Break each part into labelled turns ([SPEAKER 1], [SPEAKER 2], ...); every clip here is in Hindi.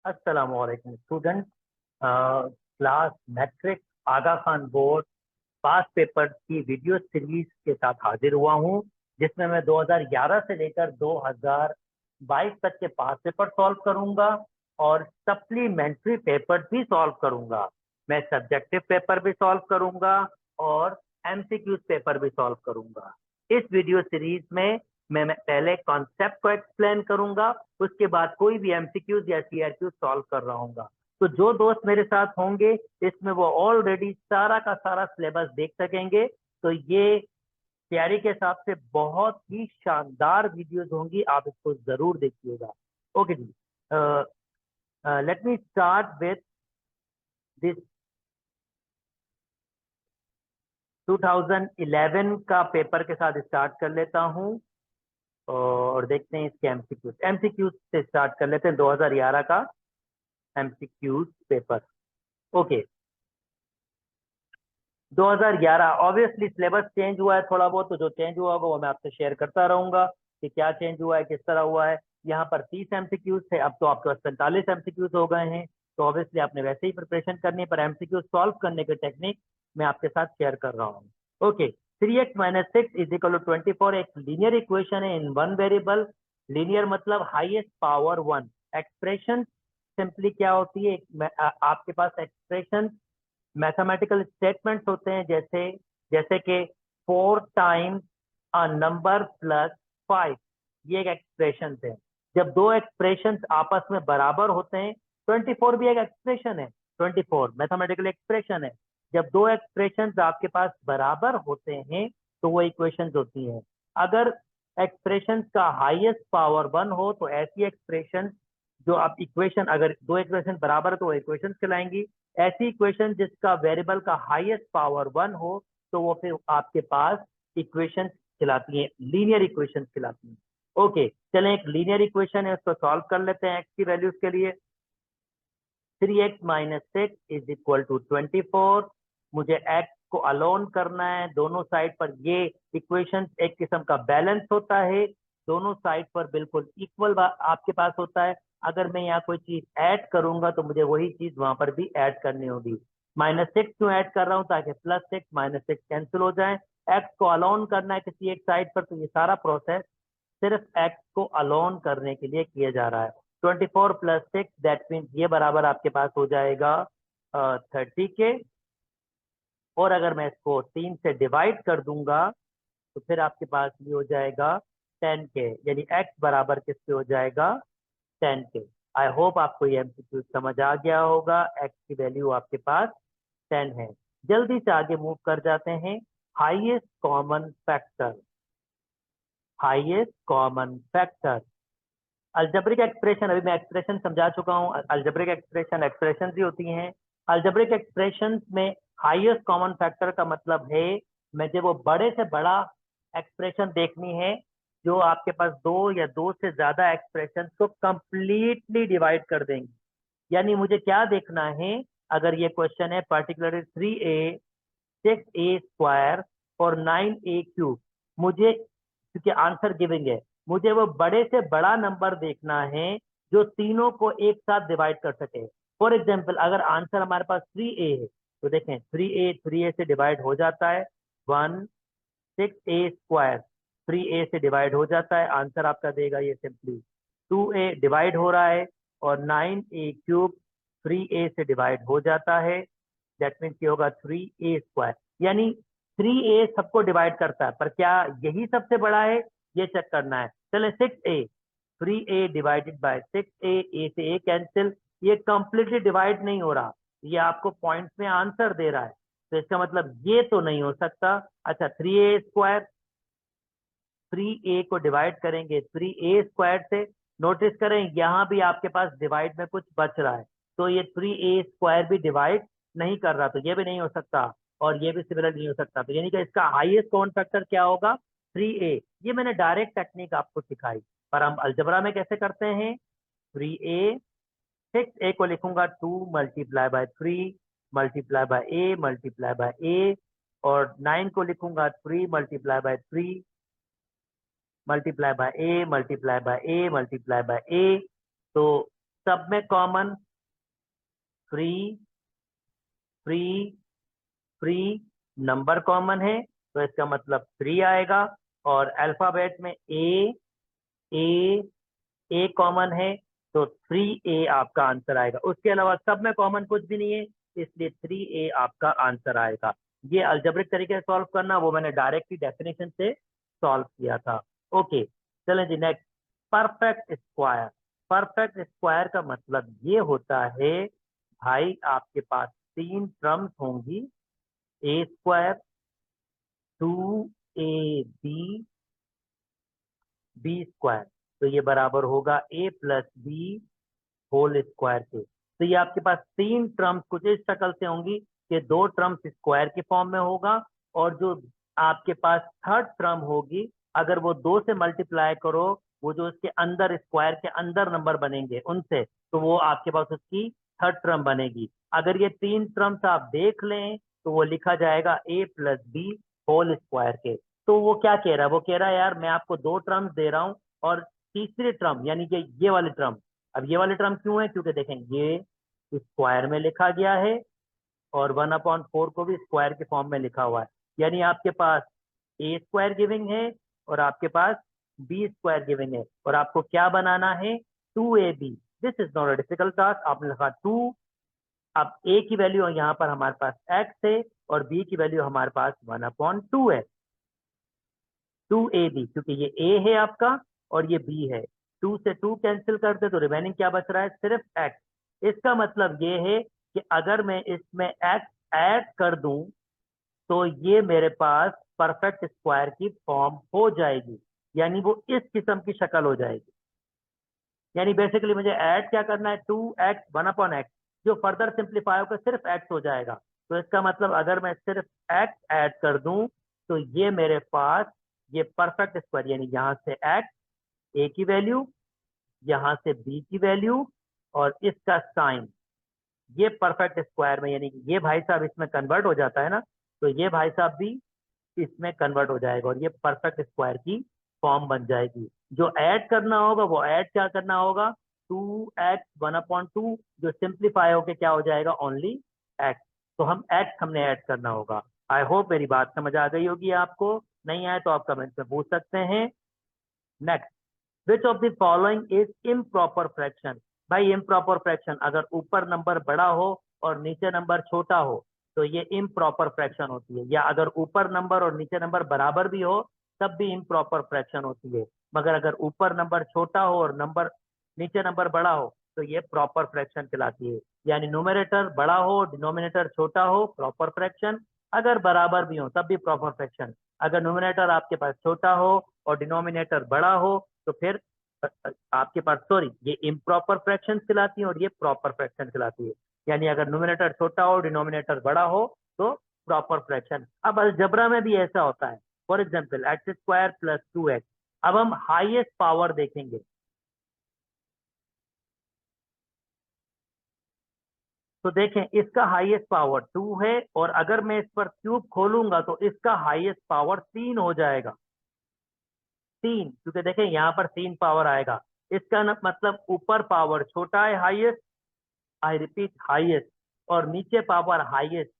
[SPEAKER 1] अस्सलाम वालेकुम स्टूडेंट। क्लास मैट्रिक आगा खान बोर्ड पास पेपर की वीडियो सीरीज के साथ हाजिर हुआ हूँ, जिसमें मैं 2011 से लेकर 2022 तक के पास पेपर सॉल्व करूंगा और सप्लीमेंट्री पेपर भी सॉल्व करूंगा। मैं सब्जेक्टिव पेपर भी सॉल्व करूंगा और एमसीक्यूज पेपर भी सॉल्व करूंगा। इस वीडियो सीरीज में मैं पहले कॉन्सेप्ट को एक्सप्लेन करूंगा, उसके बाद कोई भी एमसीक्यूज या सीआरक्यूज सॉल्व कर रहा हूँ। तो जो दोस्त मेरे साथ होंगे इसमें वो ऑलरेडी सारा का सारा सिलेबस देख सकेंगे। तो ये तैयारी के हिसाब से बहुत ही शानदार वीडियोस होंगी, आप इसको जरूर देखिएगा। ओके जी, let me start with this 2011 का पेपर के साथ स्टार्ट कर लेता हूँ और देखते हैं इसके एमसीक्यूज। एमसीक्यूज से स्टार्ट कर लेते हैं 2011 का MCQs paper. Okay, 2011 obviously syllabus change हुआ है थोड़ा बहुत, तो जो चेंज हुआ होगा वो मैं आपसे शेयर करता रहूंगा कि क्या चेंज हुआ है, किस तरह हुआ है। यहाँ पर 30 एमसीक्यूज थे, अब तो आपके पास 45 एमसीक्यूज हो गए हैं। तो ऑब्वियसली आपने वैसे ही प्रिपरेशन करनी है, पर एमसीक्यूज सॉल्व करने के टेक्निक मैं आपके साथ शेयर कर रहा हूँ। ओके, 3x - 6 = 24 एक लीनियर इक्वेशन है इन वन वेरिएबल। लीनियर मतलब highest power one. Expression simply क्या होती है, आपके पास एक्सप्रेशन मैथमेटिकल स्टेटमेंट्स होते हैं, जैसे जैसे कि 4 टाइम्स अ नंबर प्लस 5। ये एक एक्सप्रेशन है। जब दो एक्सप्रेशन आपस में बराबर होते हैं, 24 भी एक एक्सप्रेशन है। 24 मैथमेटिकल एक्सप्रेशन है। जब दो एक्सप्रेशन आपके पास बराबर होते हैं तो वो इक्वेशंस होती हैं। अगर एक्सप्रेशन का हाईएस्ट पावर वन हो तो ऐसी एक्सप्रेशन, जो आप इक्वेशन, अगर दो इक्वेशन बराबर है तो वो इक्वेशन कहलाएंगी। ऐसी इक्वेशन जिसका वेरिएबल का हाईएस्ट पावर वन हो तो वो फिर आपके पास इक्वेशन कहलाती है, लीनियर इक्वेशन कहलाती है। ओके, चलें, एक लीनियर इक्वेशन है, उसको सॉल्व कर लेते हैं एक्स की वैल्यूज के लिए। 3x - 6 = 24। मुझे एक्स को अलोन करना है दोनों साइड पर। ये इक्वेशन एक किस्म का बैलेंस होता है, दोनों साइड पर बिल्कुल इक्वल आपके पास होता है। अगर मैं यहाँ कोई चीज ऐड करूंगा तो मुझे वही चीज वहां पर भी ऐड करनी होगी। -6 क्यों ऐड कर रहा हूँ, ताकि +6 -6 कैंसिल हो जाए। एक्स को अलोन करना है किसी एक साइड पर, तो ये सारा प्रोसेस सिर्फ एक्स को अलोन करने के लिए किया जा रहा है। 24 + 6 दैट मीन्स ये बराबर आपके पास हो जाएगा 30 के। और अगर मैं इसको 3 से डिवाइड कर दूंगा तो फिर आपके पास ये हो जाएगा 10 के, यानी एक्स बराबर किसके हो जाएगा, 10 के। आई होप आपको ये एमसीक्यू समझ आ गया होगा। एक्स की वैल्यू आपके पास 10 है। जल्दी से आगे मूव कर जाते हैं। Highest common factor, highest common factor. Algebraic expression, अभी मैं एक्सप्रेशन समझा चुका हूँ। अल्जेब्रिक एक्सप्रेशन एक्सप्रेशन ही होती हैं। अल्जेब्रिक एक्सप्रेशन में हाईएस्ट कॉमन फैक्टर का मतलब है, मुझे वो बड़े से बड़ा एक्सप्रेशन देखनी है जो आपके पास दो या दो से ज्यादा एक्सप्रेशन को कंप्लीटली डिवाइड कर देंगे। यानी मुझे क्या देखना है, अगर ये क्वेश्चन है पर्टिकुलरली 3a 6a² और 9a³, मुझे, क्योंकि आंसर गिविंग है, मुझे वो बड़े से बड़ा नंबर देखना है जो तीनों को एक साथ डिवाइड कर सके। फॉर एग्जाम्पल, अगर आंसर हमारे पास 3a है तो देखें 3a से डिवाइड हो जाता है 1, 6a² 3a से डिवाइड हो जाता है, आंसर आपका देगा ये सिंपली 2a डिवाइड हो रहा है, और 9a³ 3a से डिवाइड हो जाता है, दैट मीन्स ये होगा 3a²। यानी 3a सबको डिवाइड करता है, पर क्या यही सबसे बड़ा है, ये चेक करना है। चले 6a, 3a divided by 6a, a से a कैंसिल, ये कंप्लीटली डिवाइड नहीं हो रहा, ये आपको पॉइंट्स में आंसर दे रहा है, तो इसका मतलब ये तो नहीं हो सकता। अच्छा, 3a², 3a को डिवाइड करेंगे 3a² से, नोटिस करें यहाँ भी आपके पास डिवाइड में कुछ बच रहा है, तो ये 3a² भी डिवाइड नहीं कर रहा, तो ये भी नहीं हो सकता, और ये भी सिमिलर नहीं हो सकता। तो यानी कि इसका हाईएस्ट कॉमन फैक्टर क्या होगा, 3a। ये मैंने डायरेक्ट टेक्निक आपको सिखाई, पर हम अलजबरा में कैसे करते हैं। 3a, 6a को लिखूंगा 2 × 3 multiply by a multiply by a, और 9 को लिखूंगा 3 × 3 multiply by a multiply by a multiply by a। तो सब में common free free free, number common है तो इसका मतलब 3 आएगा। और अल्फाबेट में ए ए कॉमन है तो 3A आपका आंसर आएगा। उसके अलावा सब में कॉमन कुछ भी नहीं है, इसलिए 3A आपका आंसर आएगा। ये अलजेब्रिक तरीके से सॉल्व करना, वो मैंने डायरेक्टली डेफिनेशन से सॉल्व किया था। ओके, चलें जी next. Perfect square. Perfect square का मतलब ये होता है भाई आपके पास 3 टर्म्स होंगी, ए स्क्वायर 2AB बी स्क्वायर, तो ये बराबर होगा A plus b whole square के। तो ये आपके पास 3 टर्म्स कुछ इस शक्ल से होंगी कि 2 टर्म्स स्क्वायर के फॉर्म में होगा, और जो आपके पास थर्ड टर्म होगी अगर वो 2 से मल्टीप्लाई करो, वो जो इसके अंदर स्क्वायर के अंदर नंबर बनेंगे उनसे, तो वो आपके पास उसकी थर्ड टर्म बनेगी। अगर ये 3 टर्म्स आप देख लें तो वो लिखा जाएगा A plus b whole square के। तो वो क्या कह रहा है, वो कह रहा है यार मैं आपको 2 टर्म्स दे रहा हूँ और तीसरी टर्म यानी कि ये वाली टर्म। अब ये वाली टर्म क्यों है, क्योंकि देखें ये स्क्वायर में लिखा गया है और 1/4 को भी स्क्वायर के फॉर्म में लिखा हुआ है, यानी आपके पास ए स्क्वायर गिविंग है और आपके पास बी स्क्वायर गिविंग है, और आपको क्या बनाना है 2AB। This is not a difficult task. आपने लिखा 2, अब ए की वैल्यू यहाँ पर हमारे पास x है और बी की वैल्यू हमारे पास 1/2 है। 2AB, क्योंकि ये A है आपका और ये B है, 2 से 2 कैंसिल करते तो रिमेनिंग क्या बच रहा है, सिर्फ x। इसका मतलब ये है कि अगर मैं इसमें x ऐड कर दूं तो ये मेरे पास परफेक्ट स्क्वायर की फॉर्म हो जाएगी, यानी वो इस किस्म की शक्ल हो जाएगी। यानी बेसिकली मुझे ऐड क्या करना है, 2x 1/x, जो फर्दर सिंप्लीफाई होकर सिर्फ x हो जाएगा। तो इसका मतलब अगर मैं सिर्फ x ऐड कर दूं तो ये मेरे पास ये परफेक्ट स्क्वायर, यानी यहाँ से x a की वैल्यू, यहाँ से b की वैल्यू और इसका साइन, ये परफेक्ट स्क्वायर में, यानी कि ये भाई साहब इसमें कन्वर्ट हो जाता है ना, तो ये भाई साहब भी इसमें कन्वर्ट हो जाएगा और ये परफेक्ट स्क्वायर की फॉर्म बन जाएगी। जो ऐड करना होगा वो ऐड क्या करना होगा, 2x 1/2, जो सिंप्लीफाई होके क्या हो जाएगा, ओनली x। तो हम x हमने ऐड करना होगा। आई होप मेरी बात समझ आ गई होगी आपको, नहीं आए तो आप कमेंट में पूछ सकते हैं। Next, which of the following is improper fraction. भाई इम्प्रॉपर फ्रैक्शन अगर ऊपर नंबर बड़ा हो और नीचे नंबर छोटा हो तो ये इम्प्रॉपर फ्रैक्शन होती है, या अगर ऊपर नंबर और नीचे नंबर बराबर भी हो तब भी इम्प्रॉपर फ्रैक्शन होती है। मगर अगर ऊपर नंबर छोटा हो और नीचे नंबर बड़ा हो तो ये प्रॉपर फ्रैक्शन कहलाती है। यानी न्यूमरेटर बड़ा हो डिनोमिनेटर छोटा हो प्रॉपर फ्रैक्शन, अगर बराबर भी हो तब भी प्रॉपर फ्रैक्शन। अगर न्यूमरेटर आपके पास छोटा हो और डिनोमिनेटर बड़ा हो तो फिर आपके पास सॉरी ये इम्प्रॉपर फ्रैक्शन कहलाती है और ये प्रॉपर फ्रैक्शन कहलाती है। यानी अगर न्यूमरेटर छोटा हो डिनोमिनेटर बड़ा हो तो प्रॉपर फ्रैक्शन। अब अलजबरा में भी ऐसा होता है, फॉर एग्जाम्पल x² + 2x। अब हम हाईएस्ट पावर देखेंगे, तो देखें इसका हाईएस्ट पावर 2 है और अगर मैं इस पर क्यूब खोलूंगा तो इसका हाईएस्ट पावर 3 हो जाएगा। 3, क्योंकि देखें यहाँ पर 3 पावर आएगा। इसका मतलब ऊपर पावर छोटा है हाईएस्ट, आई रिपीट हाईएस्ट, और नीचे पावर हाईएस्ट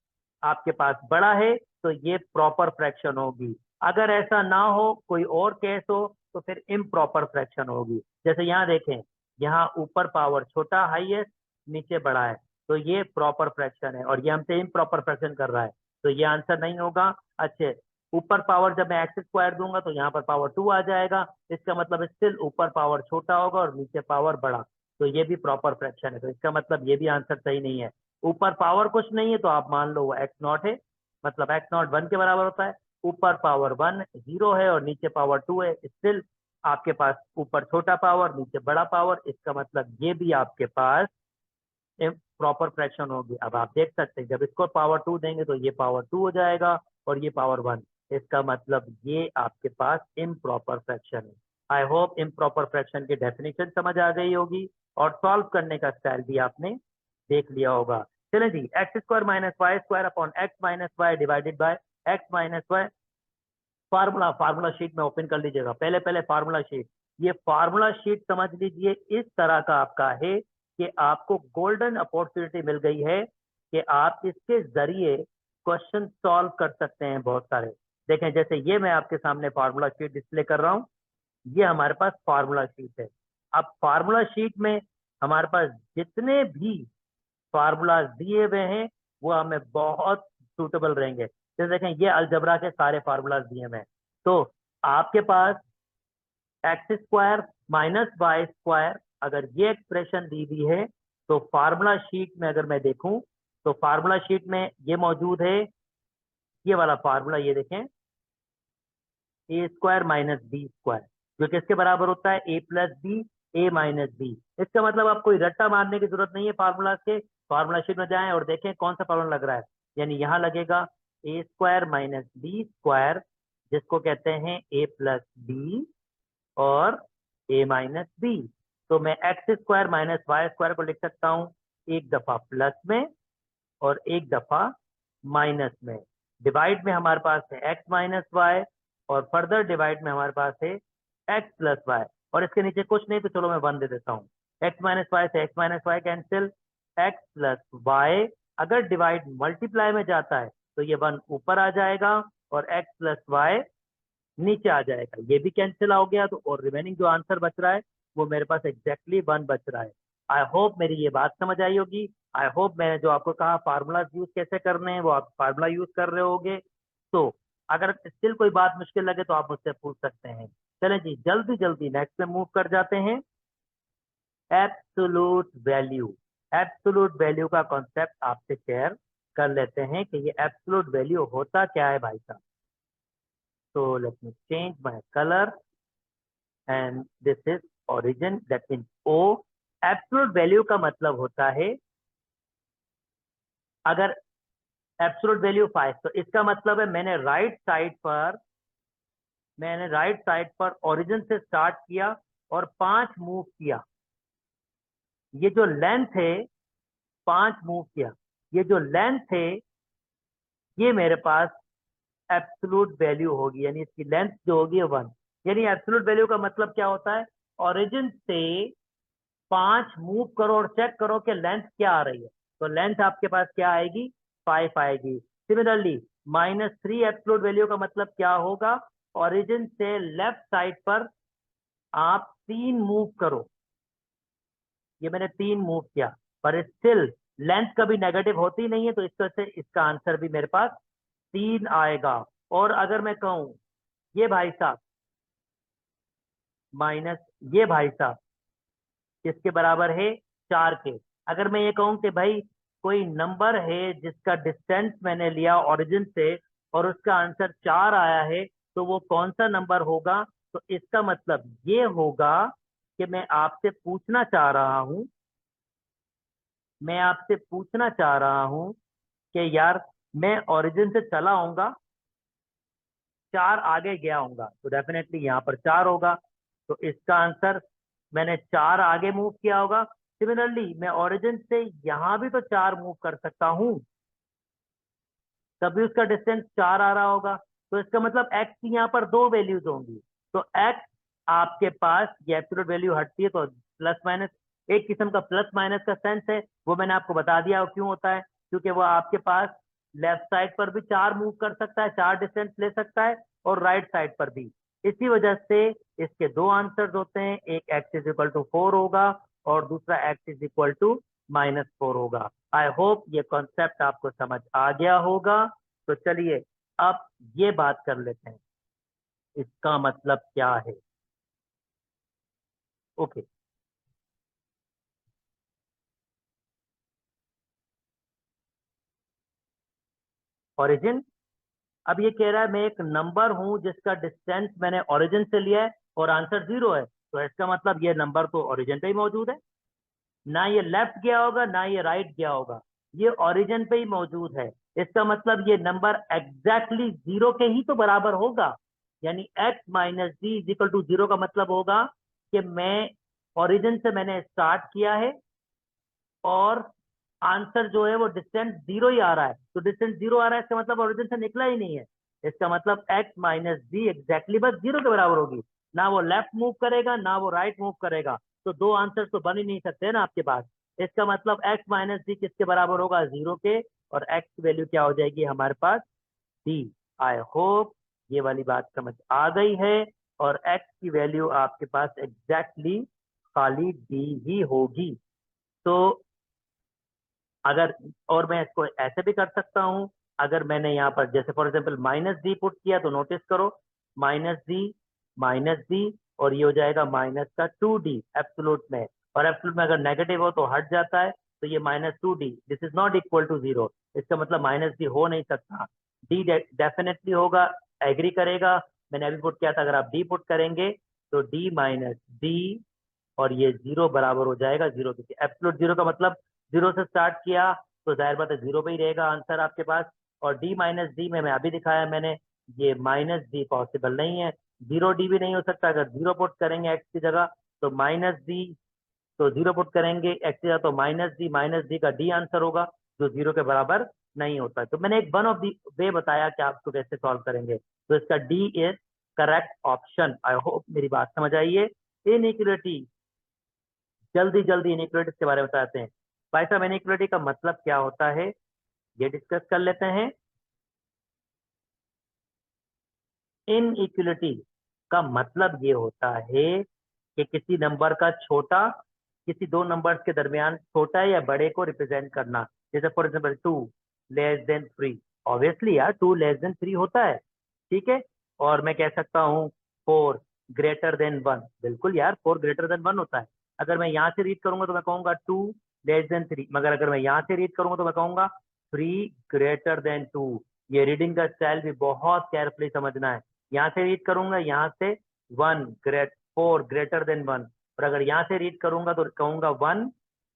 [SPEAKER 1] आपके पास बड़ा है, तो ये प्रॉपर फ्रैक्शन होगी। अगर ऐसा ना हो कोई और केस हो तो फिर इम्प्रॉपर फ्रैक्शन होगी। जैसे यहाँ देखें, यहाँ ऊपर पावर छोटा हाईएस्ट नीचे बड़ा है, तो ये प्रॉपर फ्रैक्शन है और ये हमसे इम्प्रॉपर फ्रैक्शन कर रहा है, तो ये आंसर नहीं होगा। अच्छे, ऊपर पावर जब मैं x² दूंगा तो यहाँ पर पावर 2 आ जाएगा, इसका मतलब स्टिल ऊपर पावर छोटा होगा और नीचे पावर बड़ा, तो ये भी प्रॉपर फ्रैक्शन है। तो इसका मतलब ये भी आंसर सही नहीं है। ऊपर पावर कुछ नहीं है तो आप मान लो वो x0 है, मतलब x0 1 के बराबर होता है। ऊपर पावर 1 0 है और नीचे पावर 2 है, स्टिल आपके पास ऊपर छोटा पावर नीचे बड़ा पावर, इसका मतलब ये भी आपके पास प्रॉपर फ्रैक्शन होगी। अब आप देख सकते हैं जब इसको पावर 2 देंगे तो ये पावर 2 हो जाएगा और ये पावर 1, इसका मतलब ये आपके पास इम्प्रॉपर फ्रैक्शन है। आई होप इम्प्रॉपर फ्रैक्शन की डेफिनेशन समझ आ गई होगी और सॉल्व करने का स्टाइल भी आपने देख लिया होगा। चलें जी, x² - y² upon x - y divided by x - y। Formula sheet में ओपन कर लीजिएगा, पहले फार्मूला शीट। ये फार्मूला शीट समझ लीजिए इस तरह का आपका है कि आपको गोल्डन अपॉर्चुनिटी मिल गई है कि आप इसके जरिए क्वेश्चन सॉल्व कर सकते हैं बहुत सारे। देखें, जैसे ये मैं आपके सामने फार्मूला शीट डिस्प्ले कर रहा हूँ, ये हमारे पास फार्मूला शीट है। अब फार्मूला शीट में हमारे पास जितने भी फार्मूलाज दिए हुए हैं वो हमें बहुत सूटेबल रहेंगे। जैसे देखें, ये अलजबरा के सारे फार्मूलाज दिए हुए हैं। तो आपके पास x square minus y square, अगर ये एक्सप्रेशन दी हुई है तो फार्मूला शीट में अगर मैं देखूं तो फार्मूला शीट में ये मौजूद है, ये वाला फार्मूला, ये देखें, ए स्क्वायर माइनस बी स्क्वायर, जो किसके बराबर होता है, ए प्लस बी, ए माइनस बी। इसका मतलब आप कोई रट्टा मारने की जरूरत नहीं है फार्मूला के, फार्मूला शीट में जाएं और देखें कौन सा फार्मूला लग रहा है। यानी यहाँ लगेगा ए स्क्वायर माइनस बी स्क्वायर, जिसको कहते हैं ए प्लस बी और ए माइनस बी। तो मैं x square minus y square को लिख सकता हूँ एक दफा प्लस में और एक दफा माइनस में। डिवाइड में हमारे पास है एक्स माइनस वाई और फर्दर डिवाइड में हमारे पास है एक्स प्लस वाई, और इसके नीचे कुछ नहीं तो चलो मैं 1 दे देता हूँ। एक्स माइनस वाई से x minus y cancel, x plus y अगर डिवाइड मल्टीप्लाई में जाता है तो ये 1 ऊपर आ जाएगा और एक्स प्लस वाई नीचे आ जाएगा, ये भी कैंसिल हो गया। तो और रिमेनिंग जो आंसर बच रहा है वो मेरे पास एग्जैक्टली 1 बच रहा है। आई होप मेरी ये बात समझ आई होगी। आई होप मैंने जो आपको कहा फार्मूला यूज कैसे करने हैं वो आप फार्मूला यूज कर रहे होगे। तो अगर स्टिल कोई बात मुश्किल लगे तो आप मुझसे पूछ सकते हैं। चलें जी, जल्दी जल्दी नेक्स्ट पे मूव कर जाते हैं। एब्सोल्यूट वैल्यू, एब्सोल्यूट वैल्यू का कॉन्सेप्ट आपसे शेयर कर लेते हैं कि ये एब्सोल्यूट वैल्यू होता क्या है भाई साहब। So let me change my color and this is origin, that means O। Absolute value का मतलब होता है, अगर एब्सोल्यूट वैल्यू 5 तो इसका मतलब है मैंने राइट साइड पर ओरिजिन से स्टार्ट किया और 5 मूव किया। ये जो लेंथ है 5 मूव किया, ये जो लेंथ है ये मेरे पास एब्सोल्यूट वैल्यू होगी, यानी इसकी लेंथ जो होगी 1। यानी एब्सोल्यूट वैल्यू का मतलब क्या होता है, ओरिजिन से 5 मूव करो और चेक करो कि लेंथ क्या आ रही है। तो लेंथ आपके पास क्या आएगी, 5 आएगी। सिमिलरली -3 एब्सोल्यूट वैल्यू का मतलब क्या होगा, ओरिजिन से लेफ्ट साइड पर आप 3 मूव करो, ये मैंने 3 मूव किया पर स्टिल लेंथ कभी नेगेटिव होती नहीं है, तो इस तरह से इसका आंसर भी मेरे पास 3 आएगा। और अगर मैं कहूं ये भाई साहब माइनस ये भाई साहब किसके बराबर है, 4 के। अगर मैं ये कहूं कि भाई कोई नंबर है जिसका डिस्टेंस मैंने लिया ओरिजिन से और उसका आंसर 4 आया है, तो वो कौन सा नंबर होगा। तो इसका मतलब ये होगा कि मैं आपसे पूछना चाह रहा हूं, मैं आपसे पूछना चाह रहा हूं कि यार मैं ओरिजिन से चला आऊंगा, 4 आगे गया होगा तो डेफिनेटली यहाँ पर 4 होगा, तो इसका आंसर मैंने 4 आगे मूव किया होगा। सिमिलरली मैं ओरिजिन से यहाँ भी तो 4 मूव कर सकता हूँ, तभी उसका डिस्टेंस 4 आ रहा होगा। तो इसका मतलब एक्स की यहाँ पर 2 वैल्यूज होंगी। तो एक्स आपके पास ये एब्सोल्यूट वैल्यू हटती है तो प्लस माइनस, एक किस्म का प्लस माइनस का सेंस है, वो मैंने आपको बता दिया क्यों होता है, क्योंकि वो आपके पास लेफ्ट साइड पर भी 4 मूव कर सकता है, 4 डिस्टेंस ले सकता है, और राइट साइड पर भी। इसी वजह से इसके 2 आंसर्स होते हैं, एक एक्स इज इक्वल टू 4 होगा और दूसरा एक्स इज इक्वल टू -4 होगा। आई होप ये कॉन्सेप्ट आपको समझ आ गया होगा। तो चलिए अब ये बात कर लेते हैं इसका मतलब क्या है। ओके, ओरिजिन, अब ये कह रहा है मैं एक नंबर हूं जिसका डिस्टेंस मैंने ओरिजिन से लिया है और आंसर 0 है, तो इसका मतलब ये नंबर तो ओरिजिन पे ही मौजूद है, ना ये लेफ्ट गया होगा ना ये राइट गया होगा, ये ओरिजिन पे ही मौजूद है। इसका मतलब ये नंबर एग्जैक्टली 0 के ही तो बराबर होगा। यानी x minus d is equal to 0 का मतलब होगा कि मैं ओरिजिन से मैंने स्टार्ट किया है और आंसर जो है वो डिस्टेंस 0 ही आ रहा है, तो डिस्टेंस 0 आ रहा है इसका मतलब ओरिजिन से निकला ही नहीं है। इसका मतलब x माइनस डी एग्जैक्टली बस 0 के बराबर होगी, ना वो लेफ्ट मूव करेगा ना वो राइट मूव करेगा, तो 2 आंसर तो बन ही नहीं सकते ना आपके पास। इसका मतलब x माइनस डी किसके बराबर होगा, 0 के, और x की वैल्यू क्या हो जाएगी हमारे पास, d। आई होप ये वाली बात समझ आ गई है, और x की वैल्यू आपके पास एग्जैक्टली खाली d ही होगी। तो अगर, और मैं इसको ऐसे भी कर सकता हूं, अगर मैंने यहाँ पर जैसे for example minus D put किया तो नोटिस करो माइनस डी और ये हो जाएगा माइनस का 2d एब्सोल्यूट में, और एब्सोल्यूट में अगर नेगेटिव हो तो हट जाता है, तो ये minus 2d, this is not equal to 0। इसका मतलब माइनस डी हो नहीं सकता, डी डेफिनेटली होगा, एग्री करेगा। मैंने अभी पुट किया था, अगर आप डी पुट करेंगे तो डी माइनस डी, और ये 0 बराबर हो जाएगा 0, क्योंकि एब्सोल्यूट 0 का मतलब 0 से स्टार्ट किया तो जाहिर बात है 0 पे ही रहेगा आंसर आपके पास। और d माइनस डी में मैं अभी दिखाया मैंने, ये माइनस डी पॉसिबल नहीं है, 0d भी नहीं हो सकता। अगर 0 पुट करेंगे x की जगह तो माइनस डी, तो 0 पुट करेंगे x की जगह तो माइनस डी का d आंसर होगा, जो 0 के बराबर नहीं होता। तो मैंने एक वन ऑफ दी वे बताया कि आपको कैसे सॉल्व करेंगे, तो इसका d is correct option. I hope मेरी बात समझ आई है। इनइक्वालिटी, जल्दी जल्दी इनइक्वालिटी के बारे में बताते हैं। भाई साहब इनइक्वालिटी का मतलब क्या होता है ये डिस्कस कर लेते हैं। इनइक्वालिटी का मतलब ये होता है कि किसी नंबर का छोटा, किसी दो नंबर्स के दरमियान छोटा या बड़े को रिप्रेजेंट करना। जैसे for example 2 less than 3, obviously यार 2 लेस देन 3 होता है, ठीक है। और मैं कह सकता हूँ 4 ग्रेटर देन 1, बिल्कुल यार 4 ग्रेटर देन 1 होता है। अगर मैं यहाँ से रीड करूंगा तो मैं कहूंगा 2 लेस देन 3, मगर अगर मैं यहाँ से रीड करूंगा तो मैं कहूंगा 3 ग्रेटर देन 2। ये रीडिंग का स्टाइल भी बहुत केयरफुली समझना है। यहाँ से रीड करूंगा, यहाँ से 4 ग्रेटर देन 1, और अगर यहाँ से रीड करूंगा तो कहूंगा 1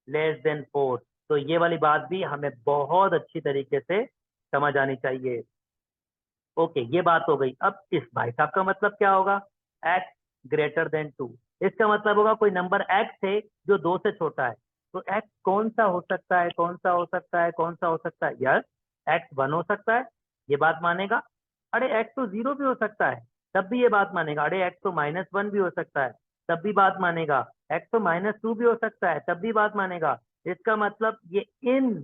[SPEAKER 1] लेस देन 4। तो ये वाली बात भी हमें बहुत अच्छी तरीके से समझ आनी चाहिए। ओके, ये बात हो गई। अब इस भाई साहब का मतलब क्या होगा, x ग्रेटर देन 2, इसका मतलब होगा कोई नंबर x है जो 2 से छोटा है। तो x कौन सा हो सकता है, कौन सा हो सकता है, कौन सा हो सकता है, यस x 1 हो सकता है, ये बात मानेगा। अरे x तो 0 भी हो सकता है, तब भी ये बात मानेगा। अरे x तो -1 भी हो सकता है, तब भी बात मानेगा। x तो -2 भी हो सकता है, तब भी बात मानेगा। इसका मतलब ये इन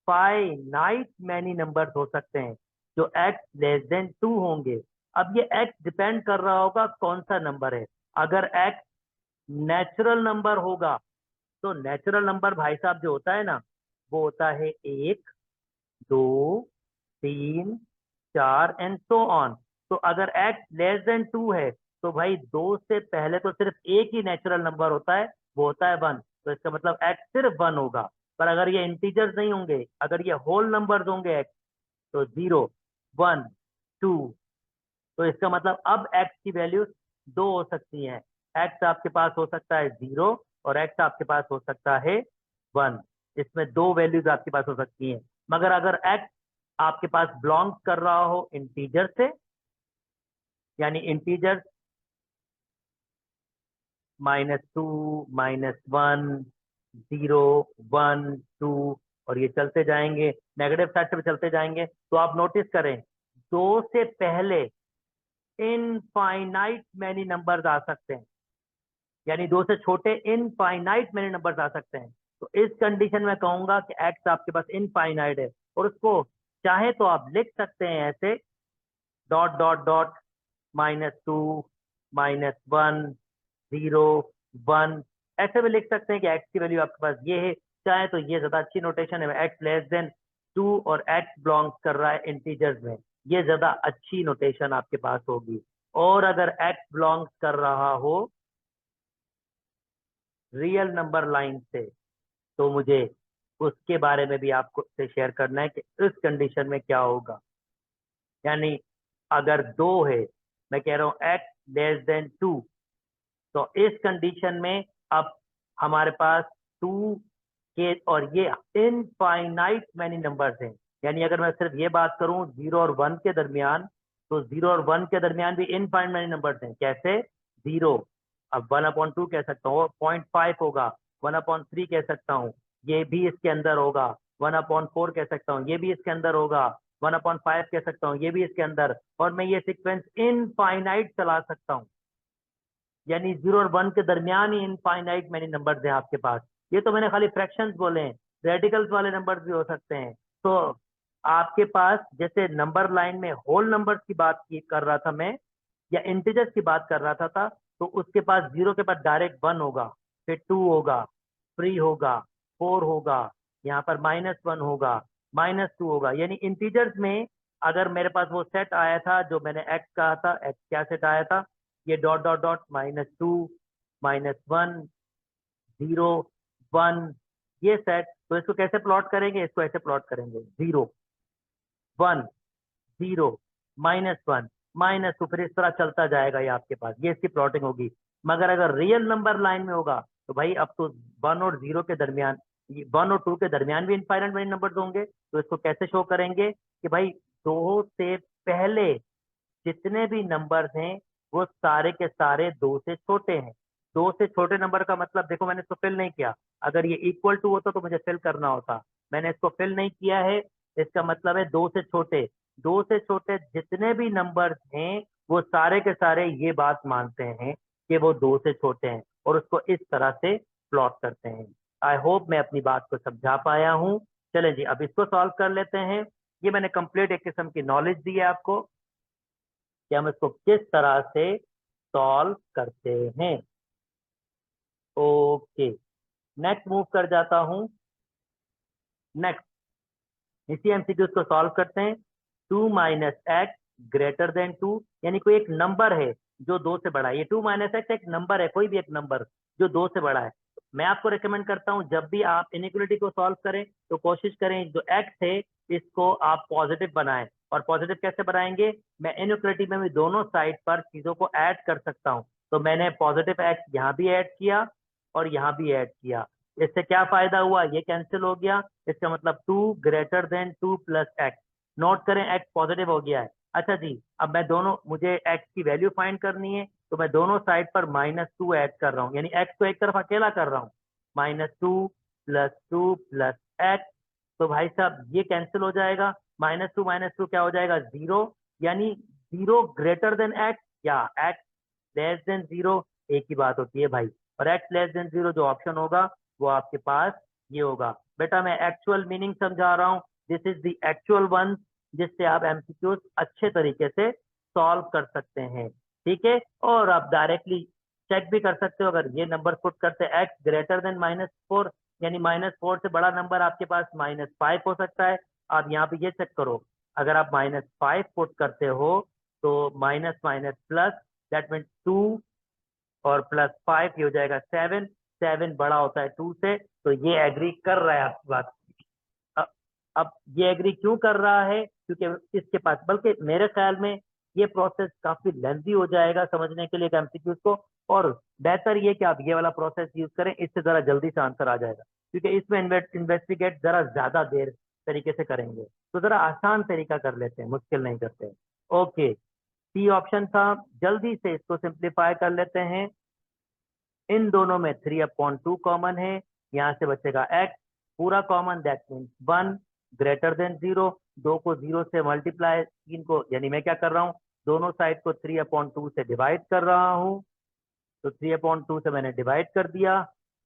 [SPEAKER 1] फाइनाइट मैनी नंबर्स हो सकते हैं जो x लेस देन 2 होंगे। अब ये x डिपेंड कर रहा होगा कौन सा नंबर है। अगर x नेचुरल नंबर होगा तो नेचुरल नंबर भाई साहब जो होता है ना, वो होता है 1 2 3 4 एंड सो ऑन। तो अगर x लेस देन 2 है तो भाई 2 से पहले तो सिर्फ एक ही नेचुरल नंबर होता है, वो होता है 1। तो इसका मतलब x सिर्फ 1 होगा। पर अगर ये इंटीजर्स नहीं होंगे, अगर ये होल नंबर्स होंगे x, तो 0 1 2, तो इसका मतलब अब x की वैल्यू 2 हो सकती हैं। x आपके पास हो सकता है 0 और x आपके पास हो सकता है 1। इसमें दो वैल्यूज आपके पास हो सकती हैं। मगर अगर x आपके पास बिलोंग कर रहा हो इंटीजर से, यानी इंटीजर -2 -1 0 1 2, और ये चलते जाएंगे नेगेटिव साइड से भी चलते जाएंगे, तो आप नोटिस करें 2 से पहले इनफाइनाइट मैनी नंबर्स आ सकते हैं, यानी 2 से छोटे इनफाइनाइट मैनी नंबर्स आ सकते हैं। तो इस कंडीशन में कहूंगा कि x आपके पास इनफाइनाइट है, और उसको चाहे तो आप लिख सकते हैं ऐसे डॉट डॉट डॉट -2 -1 0 1, ऐसे भी लिख सकते हैं कि x की वैल्यू आपके पास ये है। चाहे तो ये ज्यादा अच्छी नोटेशन है, x लेस देन 2 और x बिलोंग्स कर रहा है इंटीजर्स में, ये ज्यादा अच्छी नोटेशन आपके पास होगी। और अगर x बिलोंग्स कर रहा हो रियल नंबर लाइन से, तो मुझे उसके बारे में भी आपको से शेयर करना है कि इस कंडीशन में क्या होगा। यानी अगर 2 है, मैं कह रहा हूं x लेस देन 2, तो इस कंडीशन में अब हमारे पास 2 के और ये इनफाइनाइट मैनी नंबर्स हैं। यानी अगर मैं सिर्फ ये बात करूं 0 और 1 के दरमियान, तो 0 और 1 के दरमियान भी इनफाइनाइट मैनी नंबर्स हैं। कैसे, 0, अब 1/2 कह सकता हूँ, 0.5 होगा, 1/3 कह सकता हूँ, ये भी इसके अंदर होगा, 1/4 कह सकता हूँ, ये भी इसके अंदर होगा, 1/5 कह सकता हूँ, ये भी इसके अंदर, और मैं ये सीक्वेंस इनफाइनाइट चला सकता हूँ। यानी 0 और 1 के दरमियान ही इनफाइनाइट मैनी नंबर्स हैं आपके पास। ये तो मैंने खाली फ्रैक्शंस बोले हैं, रेडिकल्स वाले नंबर्स भी हो सकते हैं। तो आपके पास जैसे नंबर लाइन में होल नंबर्स की बात की कर रहा था मैं, या इंटीजर्स की बात कर रहा था, तो उसके पास जीरो के बाद डायरेक्ट 1 होगा, फिर 2 होगा, 3 होगा, 4 होगा, यहाँ पर -1 होगा, -2 होगा। यानी इंटीजर्स में अगर मेरे पास वो सेट आया था जो मैंने एक्स कहा था, एक्स क्या सेट आया था, ये डॉट डॉट डॉट -2 -1 0 1, ये सेट। तो इसको कैसे प्लॉट करेंगे, इसको ऐसे प्लॉट करेंगे 0 1 0 -1 -2, फिर इस तरह चलता जाएगा ये आपके पास, ये इसकी प्लॉटिंग होगी। मगर अगर रियल नंबर लाइन में होगा तो भाई अब तो 1 और 0 के दरमियान, 1 और 2 के दरमियान भी इनफाइनाइट मेनी नंबर्स होंगे। तो इसको कैसे शो करेंगे कि भाई 2 से पहले जितने भी नंबर्स हैं वो सारे के सारे 2 से छोटे हैं। 2 से छोटे नंबर का मतलब देखो, मैंने इसको फिल नहीं किया, अगर ये इक्वल टू होता तो मुझे फिल करना होता, मैंने इसको फिल नहीं किया है। इसका मतलब है 2 से छोटे, 2 से छोटे जितने भी नंबर्स हैं वो सारे के सारे ये बात मानते हैं कि वो 2 से छोटे हैं, और उसको इस तरह से प्लॉट करते हैं। आई होप मैं अपनी बात को समझा पाया हूँ। चलें जी, अब इसको सॉल्व कर लेते हैं। ये मैंने कंप्लीट एक किस्म की नॉलेज दी है आपको कि हम इसको किस तरह से सॉल्व करते हैं। ओके, नेक्स्ट मूव कर जाता हूं। नेक्स्ट इसी एमसीक्यूज को सॉल्व करते हैं। 2 माइनस एक्स ग्रेटर देन 2, यानी कोई एक नंबर है जो 2 से बड़ा है। ये 2 माइनस एक्स एक नंबर है, कोई भी एक नंबर जो 2 से बड़ा है। मैं आपको रिकमेंड करता हूं जब भी आप इनइक्वलिटी को सॉल्व करें तो कोशिश करें जो एक्स है इसको आप पॉजिटिव बनाएं। और पॉजिटिव कैसे बनाएंगे, मैं इनइक्वलिटी में भी दोनों साइड पर चीजों को ऐड कर सकता हूं। तो मैंने पॉजिटिव एक्स यहाँ भी ऐड किया और यहाँ भी ऐड किया। इससे क्या फायदा हुआ, ये कैंसिल हो गया। इसका मतलब 2 greater than 2 plus x. Note करें एक्स पॉजिटिव हो गया है। अच्छा जी, अब मैं दोनों, मुझे एक्स की वैल्यू फाइंड करनी है, तो मैं दोनों साइड पर -2 ऐड कर रहा हूँ, यानी एक्स को एक तरफ अकेला कर रहा हूँ। -2 + 2 + एक्स, तो भाई साहब ये कैंसिल हो जाएगा। -2 क्या हो जाएगा, 0। यानी 0 ग्रेटर देन एक्स या एक्स लेस देन 0 एक ही बात होती है भाई। और एक्स लेस देन 0 जो ऑप्शन होगा वो आपके पास ये होगा। बेटा मैं एक्चुअल मीनिंग समझा रहा हूँ, this is the actual one, जिससे आप एमसीक्यूज अच्छे तरीके से सॉल्व कर सकते हैं। ठीक है, और आप डायरेक्टली चेक भी कर सकते हो। अगर ये नंबर पुट करते एक्स ग्रेटर देन -4, यानी -4 से बड़ा नंबर आपके पास -5 हो सकता है। आप यहाँ पे ये चेक करो, अगर आप -5 पुट करते हो तो minus minus plus, that means 2 और +5 ये हो जाएगा 7। 7 बड़ा होता है 2 से, तो ये एग्री कर रहा है आपकी बात। अब अब ये एग्री क्यों कर रहा है, क्योंकि इसके पास, बल्कि मेरे ख्याल में ये प्रोसेस काफी लेंथी हो जाएगा समझने के लिए एमसीक्यूज को, और बेहतर ये कि आप ये वाला प्रोसेस यूज करें, इससे जरा जल्दी से आंसर आ जाएगा। क्योंकि इसमें इन्वेस्टिगेट जरा ज्यादा देर तरीके से करेंगे, तो जरा आसान तरीका कर लेते हैं, मुश्किल नहीं करते। ओके, सी ऑप्शन था, जल्दी से इसको सिंप्लीफाई कर लेते हैं। इन दोनों में 3/2 कॉमन है, यहाँ से बचेगा x पूरा common, that means 1 greater than 0। 2 को 0 से मल्टीप्लाई, 3 को, यानी मैं क्या कर रहा हूँ, दोनों साइड को 3/2 से डिवाइड कर रहा हूँ। तो 3/2 से मैंने डिवाइड कर दिया।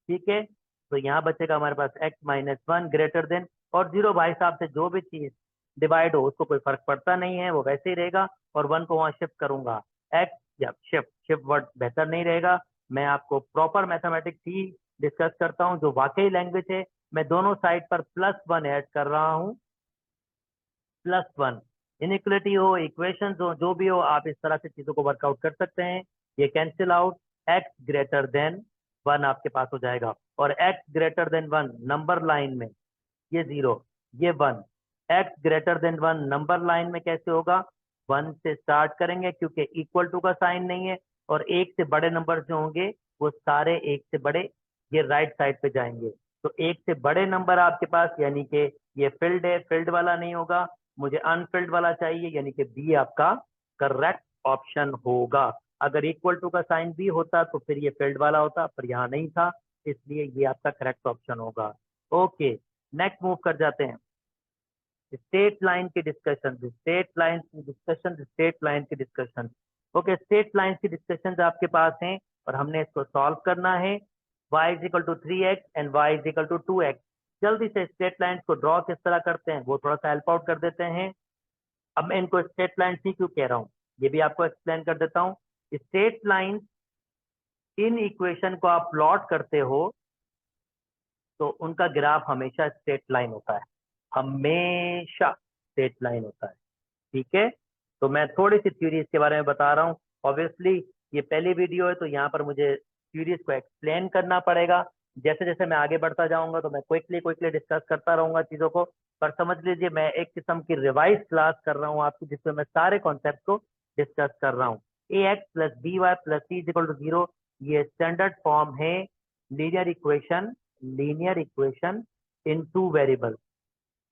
[SPEAKER 1] ठीक है, तो यहाँ बचेगा हमारे पास x-1 ग्रेटर देन, और 0 भाई साहब से जो भी चीज डिवाइड हो उसको कोई फर्क पड़ता नहीं है, वो वैसे ही रहेगा। और 1 को वहां शिफ्ट करूंगा, x या शिफ्ट, शिफ्ट वर्ड बेहतर नहीं रहेगा। मैं आपको प्रॉपर मैथमेटिक्स ही डिस्कस करता हूँ जो वाकई लैंग्वेज है। मैं दोनों साइड पर +1 ऐड कर रहा हूँ, +1। इनइक्वलिटी हो, इक्वेशन हो, जो भी हो, आप इस तरह से चीजों को वर्कआउट कर सकते हैं। ये cancel out, x greater than 1 आपके पास हो जाएगा। और x greater than 1 number line में, ये 0 ये 1, x greater than 1 number line में कैसे होगा, 1 से स्टार्ट करेंगे क्योंकि इक्वल टू का साइन नहीं है, और एक से बड़े नंबर जो होंगे वो सारे एक से बड़े ये राइट साइड पे जाएंगे। तो एक से बड़े नंबर आपके पास, यानी कि ये फिल्ड है, फिल्ड वाला नहीं होगा, मुझे अनफिल्ड वाला चाहिए, यानी कि बी आपका करेक्ट ऑप्शन होगा। अगर इक्वल टू का साइन बी होता तो फिर ये फिल्ड वाला होता, पर यहाँ नहीं था, इसलिए ये आपका करेक्ट ऑप्शन होगा। ओके, नेक्स्ट मूव कर जाते हैं। स्टेट लाइन की डिस्कशन, स्टेट लाइन की डिस्कशन, स्टेट लाइन की डिस्कशन। ओके, स्टेट लाइन की डिस्कशन आपके पास हैं और हमने इसको सॉल्व करना है। y is equal to 3x and y is equal to 2x। जल्दी से स्ट्रेट लाइंस को ड्रॉ किस तरह करते हैं वो थोड़ा सा हेल्प आउट कर देते हैं। अब मैं इनको स्ट्रेट लाइंस ही क्यों कह रहा हूँ ये भी आपको एक्सप्लेन कर देता हूँ। स्ट्रेट लाइन इन इक्वेशन को आप प्लॉट करते हो तो उनका ग्राफ हमेशा स्ट्रेट लाइन होता है, हमेशा स्ट्रेट लाइन होता है। ठीक है, तो मैं थोड़ी सी थ्योरी इसके बारे में बता रहा हूँ। ऑब्वियसली ये पहली वीडियो है तो यहाँ पर मुझे थ्योरीज को एक्सप्लेन करना पड़ेगा। जैसे जैसे मैं आगे बढ़ता जाऊंगा तो मैं क्विकली डिस्कस करता रहूंगा चीजों को। पर समझ लीजिए मैं एक किस्म की रिवाइज क्लास कर रहा हूँ आपकी, जिसमें मैं सारे कॉन्सेप्ट को डिस्कस कर रहा हूँ। ax plus b y plus c is equal to 0 ये स्टैंडर्ड फॉर्म है linear equation in two variable.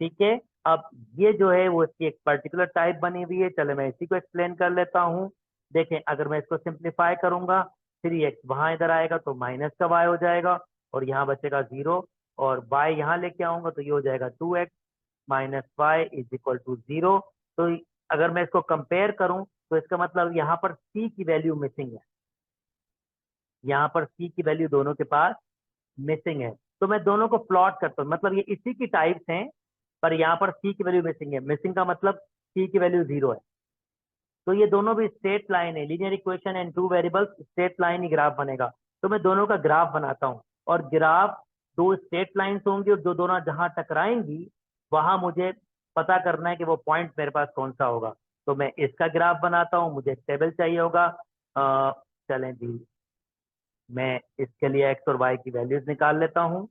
[SPEAKER 1] ठीक है, अब ये जो है वो इसकी एक पर्टिकुलर टाइप बनी हुई है। चलो मैं इसी को एक्सप्लेन कर लेता हूँ। देखें, अगर मैं इसको सिंप्लीफाई करूंगा 3x वहां इधर आएगा तो माइनस का y हो जाएगा और यहाँ बचेगा 0, और y यहाँ लेके आऊंगा तो ये हो जाएगा 2x minus y is equal to 0। तो अगर मैं इसको कंपेयर करूं तो इसका मतलब यहाँ पर c की वैल्यू मिसिंग है, यहाँ पर c की वैल्यू दोनों के पास मिसिंग है। तो मैं दोनों को प्लॉट करता हूँ, मतलब ये इसी की टाइप्स हैं पर यहाँ पर c की वैल्यू मिसिंग है। मिसिंग का मतलब c की वैल्यू 0 है। तो ये दोनों भी स्ट्रेट लाइन है, linear equation and two variables straight line he graph बनेगा। तो मैं दोनों का ग्राफ बनाता हूँ और ग्राफ दो स्ट्रेट लाइंस होंगी और जो दोनों जहां टकराएंगी वहां मुझे पता करना है कि वो पॉइंट मेरे पास कौन सा होगा। तो मैं इसका ग्राफ बनाता हूँ, मुझे एक टेबल चाहिए होगा। चलें जी, मैं इसके लिए एक्स और वाई की वैल्यूज निकाल लेता हूँ।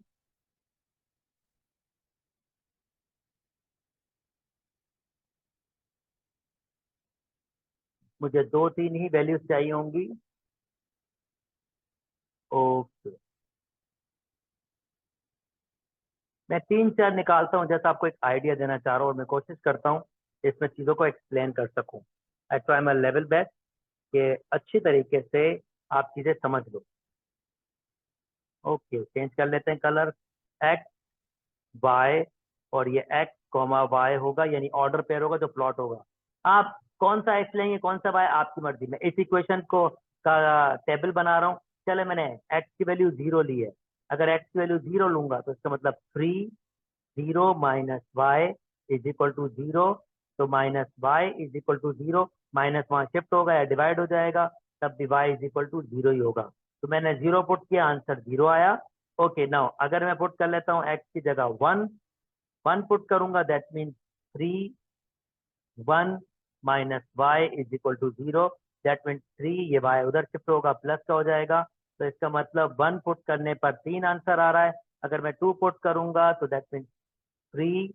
[SPEAKER 1] मुझे दो तीन ही वैल्यूज चाहिए होंगी। ओके, मैं तीन चार निकालता हूँ, जैसा आपको एक आइडिया देना चाह रहा हूँ और मैं कोशिश करता हूँ इसमें चीज़ों को एक्सप्लेन कर सकूँ। I try my level best कि अच्छी तरीके से आप चीज़ें समझ लो। ओके, चेंज कर लेते हैं कलर। एक्स वाई, और ये एक्स कॉमा वाई होगा, यानी ऑर्डर पेयर होगा जो प्लॉट होगा। आप कौन सा एक्स लेंगे कौन सा वाई आपकी मर्जी। मैं इस इक्वेशन को का टेबल बना रहा हूँ। चले, मैंने एक्स की वैल्यू 0 ली है। अगर एक्स की वैल्यू 0 लूंगा तो इसका मतलब 3 0 minus y is equal to 0। तो minus y is equal to 0, minus वहां शिफ्ट होगा या डिवाइड हो जाएगा, तब भी वाई इज इक्वल टू 0 ही होगा। तो मैंने 0 पुट किया, आंसर 0 आया। ओके, नाउ अगर मैं पुट कर लेता हूँ एक्स की जगह 1, 1 पुट करूंगा that mean 3 1 minus y is equal to 0, that mean 3, ये वाई उधर शिफ्ट होगा प्लस का हो जाएगा। तो इसका मतलब 1 पुट करने पर 3 आंसर आ रहा है। अगर मैं 2 पुट करूंगा तो दैट मीन 3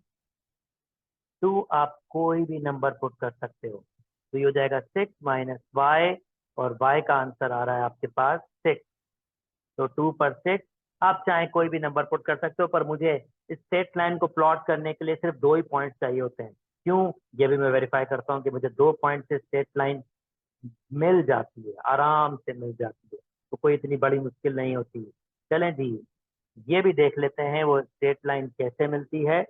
[SPEAKER 1] 2, आप कोई भी नंबर पुट कर सकते हो। तो ये हो जाएगा 6 माइनस वाई, और वाई का आंसर आ रहा है आपके पास 6। तो 2 पर 6, आप चाहे कोई भी नंबर पुट कर सकते हो, पर मुझे स्ट्रेट लाइन को प्लॉट करने के लिए सिर्फ 2 ही पॉइंट चाहिए होते हैं। क्यों, ये भी मैं वेरीफाई करता हूँ कि मुझे 2 पॉइंट से स्ट्रेट लाइन मिल जाती है, आराम से मिल जाती है, तो कोई इतनी बड़ी मुश्किल नहीं होती है। चलें जी, ये भी देख लेते हैं वो स्ट्रेट लाइन कैसे मिलती है।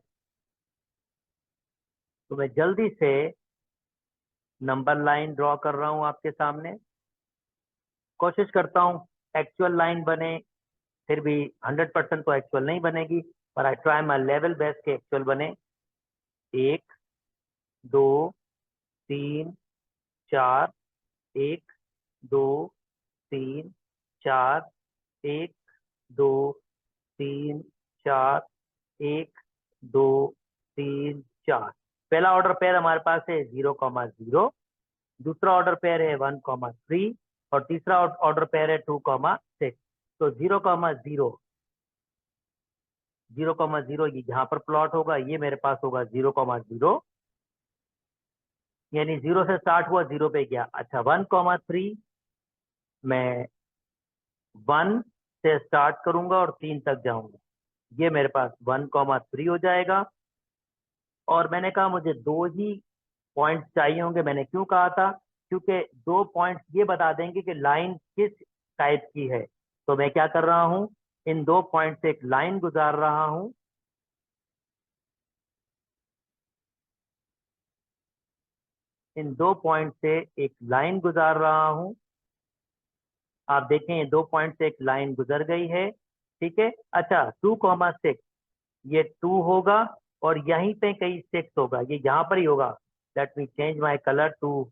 [SPEAKER 1] तो मैं जल्दी से नंबर लाइन ड्रॉ कर रहा हूं आपके सामने। कोशिश करता हूं एक्चुअल लाइन बने, फिर भी 100% तो एक्चुअल नहीं बनेगी, पर I try my level best के एक्चुअल बने। 1 2 3 4, 1 2 3 4, 1 2 3 4, 1 2 3 4। पहला ऑर्डर पेयर हमारे पास है 0,0, दूसरा ऑर्डर पेयर है 1,3, और तीसरा ऑर्डर पेयर है 2,6। तो 0,0 0,0 ये यहाँ पर प्लॉट होगा, ये मेरे पास होगा 0,0, यानी 0 से स्टार्ट हुआ 0 पे गया। अच्छा, 1,3 मैं 1 से स्टार्ट करूंगा और 3 तक जाऊंगा, ये मेरे पास 1,3 हो जाएगा। और मैंने कहा मुझे दो ही पॉइंट चाहिए होंगे। मैंने क्यों कहा था, क्योंकि 2 पॉइंट ये बता देंगे कि लाइन किस टाइप की है। तो मैं क्या कर रहा हूं, इन 2 पॉइंट से एक लाइन गुजार रहा हूं। इन 2 पॉइंट से एक लाइन गुजार रहा हूं। आप देखें, ये 2 पॉइंट से एक लाइन गुजर गई है। ठीक है। अच्छा 2,6 ये 2 होगा और यहीं पे कहीं 6 होगा, ये यहाँ पर ही होगा। Let me change my colour to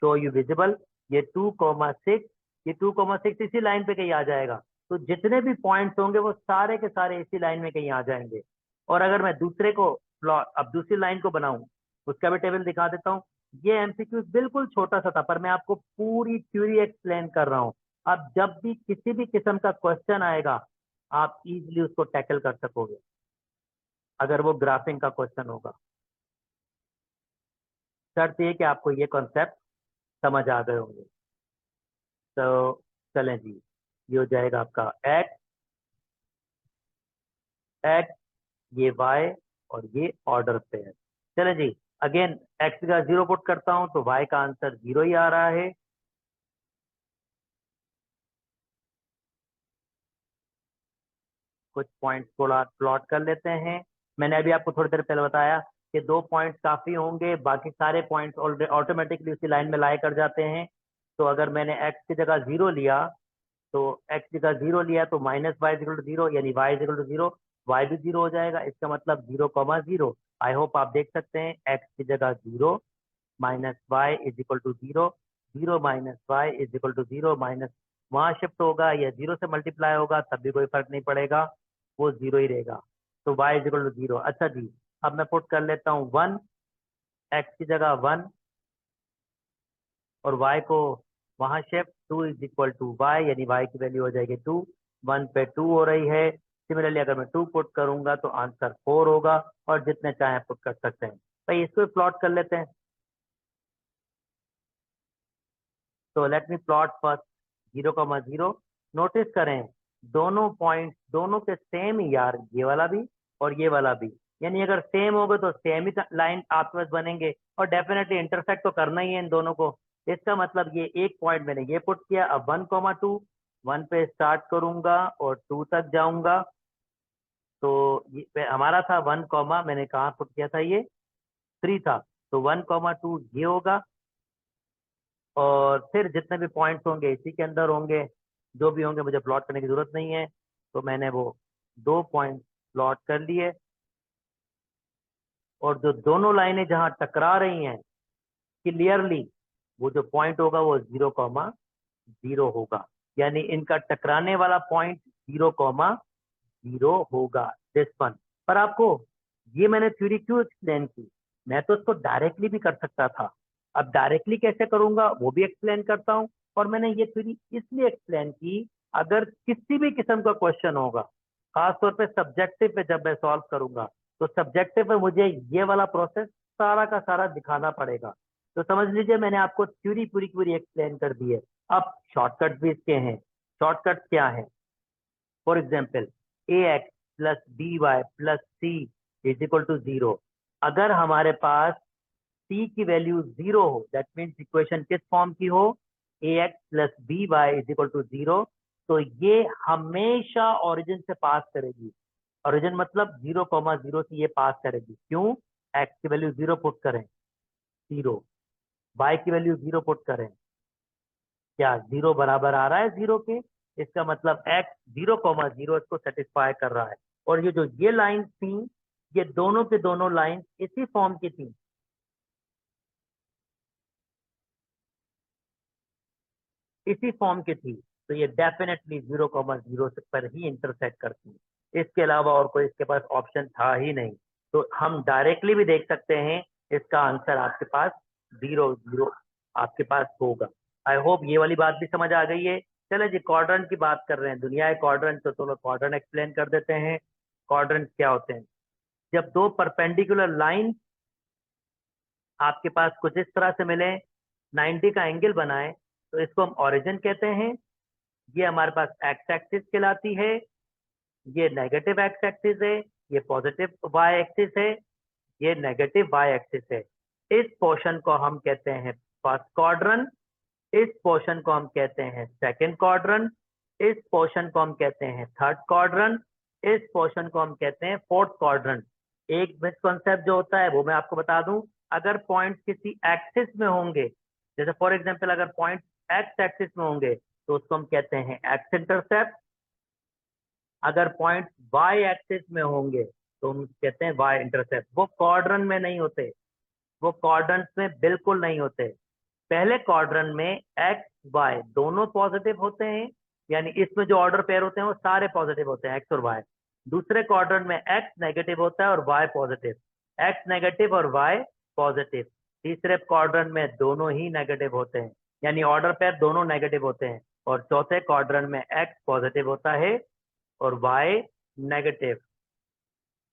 [SPEAKER 1] show you visible. ये 2,6, ये 2,6 इसी लाइन पे कहीं आ जाएगा। तो जितने भी पॉइंट्स होंगे वो सारे के सारे इसी लाइन में कहीं आ जाएंगे। और अगर मैं दूसरे को प्लॉट, अब दूसरी लाइन को बनाऊं, उसका भी टेबल दिखा देता हूँ। ये एमसीक्यू बिल्कुल छोटा सा था, पर मैं आपको पूरी थ्योरी एक्सप्लेन कर रहा हूँ। अब जब भी किसी भी किस्म का क्वेश्चन आएगा, आप इजीली उसको टैकल कर सकोगे अगर वो ग्राफिंग का क्वेश्चन होगा। शर्त ये कि आपको ये कॉन्सेप्ट समझ आ गए होंगे। तो चलें जी, ये हो जाएगा आपका एक्स, एक्स, ये वाई, और ये ऑर्डर पे है। चलें जी, अगेन एक्स का 0 पुट करता हूं तो वाई का आंसर 0 ही आ रहा है। कुछ पॉइंट्स थोड़ा प्लॉट कर लेते हैं। मैंने अभी आपको थोड़ी देर पहले बताया कि 2 पॉइंट्स काफी होंगे, बाकी सारे पॉइंट्स ऑटोमेटिकली उसी लाइन में लाई कर जाते हैं। तो अगर मैंने एक्स की जगह 0 लिया, तो एक्स की जगह 0 लिया तो माइनस वाई इजिकल टू 0, यानी वाई इजिकल टू 0, वाई भी 0 हो जाएगा। इसका मतलब 0,0। आई होप आप देख सकते हैं, एक्स की जगह 0 minus y is equal to 0, 0 minus y is equal to 0, minus वहां शिफ्ट होगा या 0 से मल्टीप्लाई होगा तब भी कोई फर्क नहीं पड़ेगा, वो 0 ही रहेगा। तो वाई इज इक्वल टू 0। अच्छा जी, अब मैं पुट कर लेता हूँ 1, एक्स की जगह 1, और वाई को वहां shift, 2 is equal to y, यानी वाई की वैल्यू हो जाएगी 2, 1 पे 2 हो रही है। सिमिलरली अगर मैं 2 पुट करूंगा तो आंसर 4 होगा, और जितने चाहे पुट कर सकते हैं। भाई इसको प्लॉट कर लेते हैं। तो let me plot first 0,0। Notice करें, दोनों पॉइंट दोनों के सेम ही यार, ये वाला भी और ये वाला भी। यानी अगर सेम होगा तो सेम ही लाइन आपके पास बनेंगे, और डेफिनेटली इंटरसेक्ट तो करना ही है इन दोनों को। इसका मतलब ये एक पॉइंट मैंने ये पुट किया। अब 1,2, 1 पे स्टार्ट करूंगा और 2 तक जाऊंगा। तो ये हमारा था 1, मैंने कहाँ पुट किया था, ये 3 था। तो 1,2 ये होगा, और फिर जितने भी पॉइंट्स होंगे इसी के अंदर होंगे। जो भी होंगे मुझे प्लॉट करने की जरूरत नहीं है। तो मैंने वो 2 पॉइंट प्लॉट कर लिए, और जो दोनों लाइनें जहां टकरा रही हैं क्लियरली, वो जो पॉइंट होगा वो 0,0 होगा। यानी इनका टकराने वाला पॉइंट 0,0 होगा, दिस वन। पर आपको ये मैंने थ्योरी क्यों एक्सप्लेन की? मैं तो इसको डायरेक्टली भी कर सकता था। अब डायरेक्टली कैसे करूंगा वो भी एक्सप्लेन करता हूँ। और मैंने ये थ्योरी इसलिए एक्सप्लेन की, अगर किसी भी किस्म का क्वेश्चन होगा, खासतौर पे सब्जेक्टिव पे जब मैं सॉल्व करूंगा, तो सब्जेक्टिव पे मुझे ये वाला प्रोसेस सारा का सारा दिखाना पड़ेगा। तो समझ लीजिए मैंने आपको थ्योरी पूरी पूरी एक्सप्लेन कर दी है। अब शॉर्टकट भी इसके हैं। शॉर्टकट क्या है? For example, A x plus b y plus c is equal to 0। अगर हमारे पास सी की वैल्यू 0 हो, दैट मीन्स इक्वेशन किस फॉर्म की हो, ए x plus b Y is equal to 0, तो ये हमेशा ओरिजिन से पास करेगी। ओरिजिन मतलब 0,0 से ये पास करेगी। क्यों? एक्स की वैल्यू 0 पुट करें, 0, वाई की वैल्यू 0 पुट करें, क्या 0 बराबर आ रहा है 0 के? इसका मतलब x 0,0 इसको सेटिस्फाई कर रहा है। और ये जो ये लाइन थी, ये दोनों के दोनों लाइन इसी फॉर्म की थी, इसी फॉर्म की थी। तो ये डेफिनेटली 0,0 पर ही इंटरसेक्ट करती है। इसके अलावा और कोई इसके पास ऑप्शन था ही नहीं। तो हम डायरेक्टली भी देख सकते हैं, इसका आंसर आपके पास 0,0 आपके पास होगा। आई होप ये वाली बात भी समझ आ गई है। चले जी, क्वाड्रेंट की बात कर रहे हैं, दुनिया है क्वाड्रेंट, तो चलो क्वाड्रेंट एक्सप्लेन कर देते हैं। क्वाड्रेंट क्या होते हैं? जब दो परपेंडिकुलर लाइन आपके पास कुछ इस तरह से मिले, 90 का एंगल बनाए, तो इसको हम ओरिजिन कहते हैं। ये हमारे पास एक्स एक्सिस कहलाती है, ये नेगेटिव एक्स एक्सिस है, ये पॉजिटिव वाई एक्सिस है, ये नेगेटिव वाई एक्सिस है। इस पोर्शन को हम कहते हैं फर्स्ट क्वाड्रेंट, इस पोर्शन को हम कहते हैं सेकंड क्वाड्रेंट, इस पोर्शन को हम कहते हैं थर्ड क्वाड्रेंट, इस पोर्शन को हम कहते हैं फोर्थ क्वाड्रेंट। एक मिसकॉन्सेप्ट जो होता है वो मैं आपको बता दूं, अगर पॉइंट किसी एक्सिस में होंगे, जैसे फॉर एग्जांपल अगर पॉइंट एक्स एक्सिस में होंगे, तो उसको हम कहते हैं एक्स इंटरसेप्ट। अगर पॉइंट वाई एक्सिस में होंगे तो हम कहते हैं वाई इंटरसेप्ट। वो क्वाड्रेंट में नहीं होते, वो क्वाड्रेंट में बिल्कुल नहीं होते। पहले क्वाड्रेंट में एक्स वाई दोनों पॉजिटिव होते हैं, यानी इसमें जो ऑर्डर पेयर होते हैं वो सारे पॉजिटिव होते हैं, एक्स और वाई। दूसरे क्वाड्रेंट में एक्स नेगेटिव होता है और वाई पॉजिटिव, एक्स नेगेटिव और वाई पॉजिटिव। तीसरे क्वाड्रेंट में दोनों ही नेगेटिव होते हैं, यानी ऑर्डर पेयर दोनों नेगेटिव होते हैं। और चौथे क्वाड्रेंट में एक्स पॉजिटिव होता है और वाई नेगेटिव।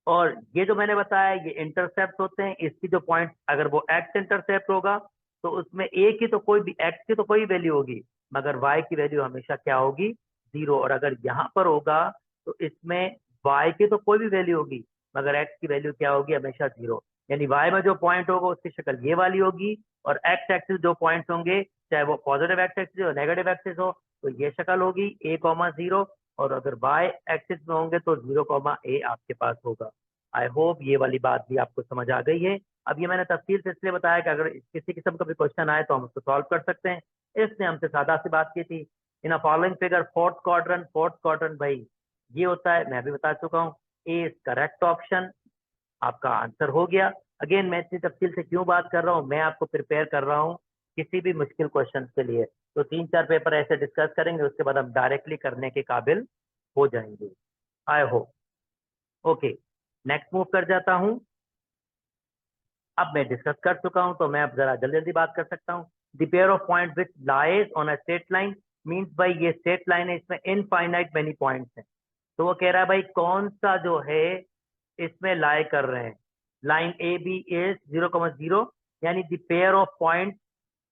[SPEAKER 1] और ये जो मैंने बताया ये इंटरसेप्ट होते हैं। इसकी जो पॉइंट अगर वो एक्स इंटरसेप्ट होगा तो उसमें ए की तो कोई भी, एक्स की तो कोई वैल्यू होगी, मगर वाई की वैल्यू हमेशा क्या होगी, 0। और अगर यहाँ पर होगा तो इसमें वाई की तो कोई भी वैल्यू होगी, मगर एक्स की वैल्यू क्या होगी, हमेशा 0। यानी वाई में जो पॉइंट होगा उसकी शक्ल ये वाली होगी, और एक्स एक्सिस जो पॉइंट होंगे चाहे वो पॉजिटिव एक्स एक्सिस हो नेगेटिव एक्सिस हो तो ये शक्ल होगी a,0। और अगर वाई एक्सिस में होंगे तो 0,a आपके पास होगा। आई होप ये वाली बात भी आपको समझ आ गई है। अब ये मैंने तफसील से इसलिए बताया कि अगर किसी किस्म का भी क्वेश्चन आए तो हम उसको सॉल्व कर सकते हैं। इसने हमसे सादा सी बात की थी। In following figure fourth quadrant भाई ये होता है, मैं भी बता चुका हूँ। ए इज करेक्ट ऑप्शन, आपका आंसर हो गया। अगेन मैं इतनी तफसील से क्यों बात कर रहा हूँ, मैं आपको प्रिपेयर कर रहा हूँ किसी भी मुश्किल क्वेश्चन के लिए। तो 3-4 पेपर ऐसे डिस्कस करेंगे, उसके बाद हम डायरेक्टली करने के काबिल हो जाएंगे। I hope. Okay, next move कर जाता हूं। अब मैं डिस्कस कर चुका हूं तो मैं अब जरा जल्दी जल्दी बात कर सकता हूं। The pair of point which lies on a straight line means भाई ये स्ट्रेट लाइन है, इसमें इनफाइनाइट मेनी पॉइंट्स हैं। तो वो कह रहा है भाई कौन सा जो है इसमें लाई कर रहे हैं। लाइन ए बी इज 0,0, यानी the pair of point